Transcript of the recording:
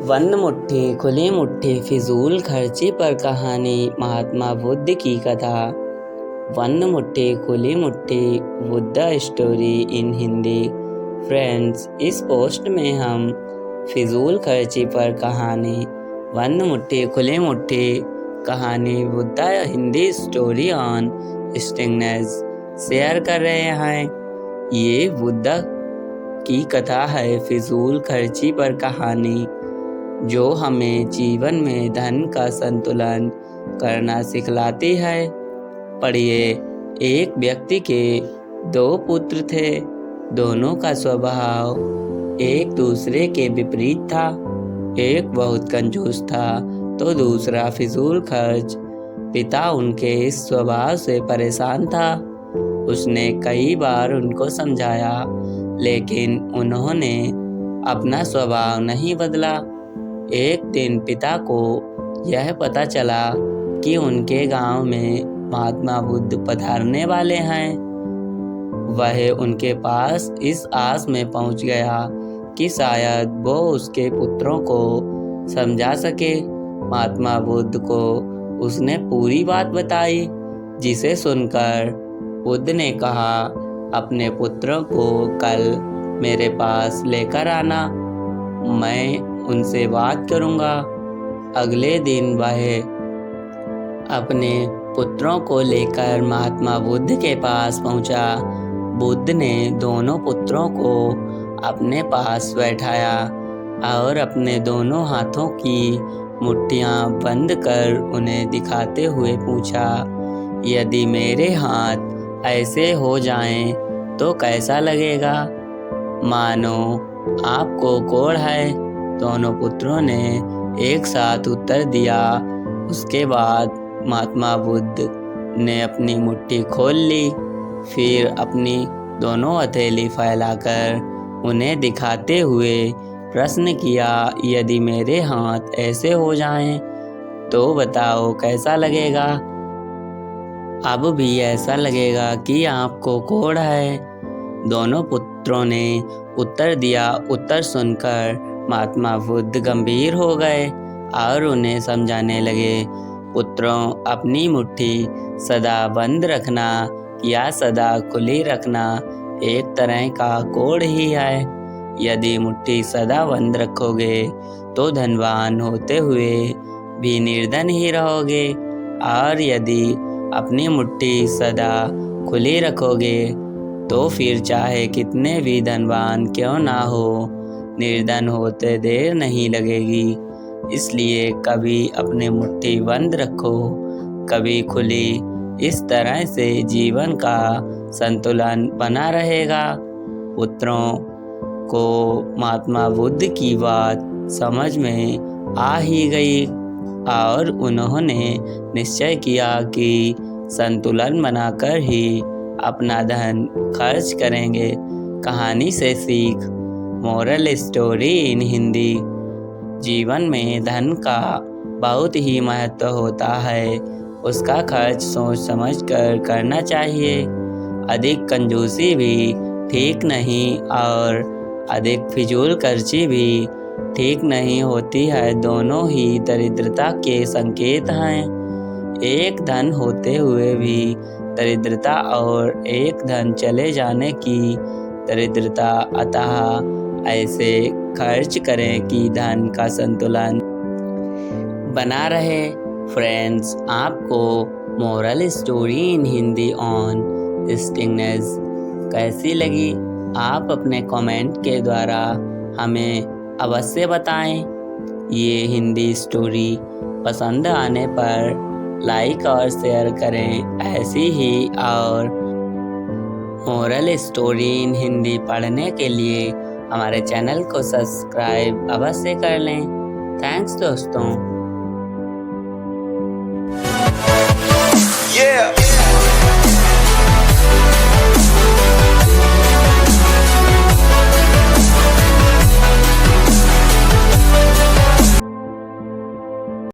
बंद मुट्ठी खुली मुट्ठी फिजूल खर्ची पर कहानी महात्मा बुद्ध की कथा। बंद मुट्ठी खुली मुट्ठी Buddha story in Hindi. Friends, इस पोस्ट में हम फिजूल खर्ची पर कहानी बंद मुट्ठी खुली मुट्ठी कहानी Buddha Hindi story on stinginess share कर रहे हैं। ये बुद्धा की कथा है फिजूल खर्ची पर कहानी, जो हमें जीवन में धन का संतुलन करना सिखलाती है। पढ़िए, एक व्यक्ति के 2 पुत्र थे। दोनों का स्वभाव एक दूसरे के विपरीत था। एक बहुत कंजूस था तो दूसरा फिजूल खर्च। पिता उनके इस स्वभाव से परेशान था। उसने कई बार उनको समझाया, लेकिन उन्होंने अपना स्वभाव नहीं बदला। एक दिन पिता को यह पता चला कि उनके गांव में महात्मा बुद्ध पधारने वाले हैं। वह उनके पास इस आस में पहुंच गया कि शायद वो उसके पुत्रों को समझा सके। महात्मा बुद्ध को उसने पूरी बात बताई, जिसे सुनकर बुद्ध ने कहा, अपने पुत्रों को कल मेरे पास लेकर आना, मैं उनसे बात करूंगा। अगले दिन वह अपने पुत्रों को लेकर महात्मा बुद्ध के पास पहुंचा। बुद्ध ने दोनों पुत्रों को अपने पास बैठाया और अपने दोनों हाथों की मुट्ठियां बंद कर उन्हें दिखाते हुए पूछा, यदि मेरे हाथ ऐसे हो जाएं तो कैसा लगेगा? मानो आपको कोढ़ है। दोनों पुत्रों ने एक साथ उत्तर दिया। उसके बाद महात्मा बुद्ध ने अपनी मुट्ठी खोल ली, फिर अपनी दोनों हथेली फैलाकर उन्हें दिखाते हुए प्रश्न किया, यदि मेरे हाथ ऐसे हो जाएं तो बताओ कैसा लगेगा? अब भी ऐसा लगेगा कि आपको कोढ़ है। दोनों पुत्रों ने उत्तर दिया। उत्तर सुनकर महात्मा बुद्ध गंभीर हो गए और उन्हें समझाने लगे, पुत्रों, अपनी मुट्ठी सदा बंद रखना या सदा खुली रखना एक तरह का कोढ़ ही है। यदि मुट्ठी सदा बंद रखोगे तो धनवान होते हुए भी निर्धन ही रहोगे, और यदि अपनी मुट्ठी सदा खुली रखोगे तो फिर चाहे कितने भी धनवान क्यों ना हो, निर्धन होते देर नहीं लगेगी। इसलिए कभी अपनी मुट्ठी बंद रखो, कभी खुली। इस तरह से जीवन का संतुलन बना रहेगा। पुत्रों को महात्मा बुद्ध की बात समझ में आ ही गई और उन्होंने निश्चय किया कि संतुलन बनाकर ही अपना धन खर्च करेंगे। कहानी से सीख। Moral story in Hindi. जीवन में धन का बहुत ही महत्व होता है। उसका खर्च सोच समझ कर करना चाहिए। अधिक कंजूसी भी ठीक नहीं और अधिक फिजूल खर्ची भी ठीक नहीं होती है। दोनों ही दरिद्रता के संकेत हैं। एक धन होते हुए भी दरिद्रता और एक धन चले जाने की दरिद्रता। अतः ऐसे खर्च करें कि धन का संतुलन बना रहे। फ्रेंड्स, आपको moral story in Hindi on stinginess कैसी लगी? आप अपने कमेंट के द्वारा हमें अवश्य बताएं। ये हिंदी स्टोरी पसंद आने पर लाइक और शेयर करें। ऐसी ही और मोरल स्टोरी इन हिंदी पढ़ने के लिए हमारे चैनल को सब्सक्राइब अवश्य कर लें। थैंक्स दोस्तों।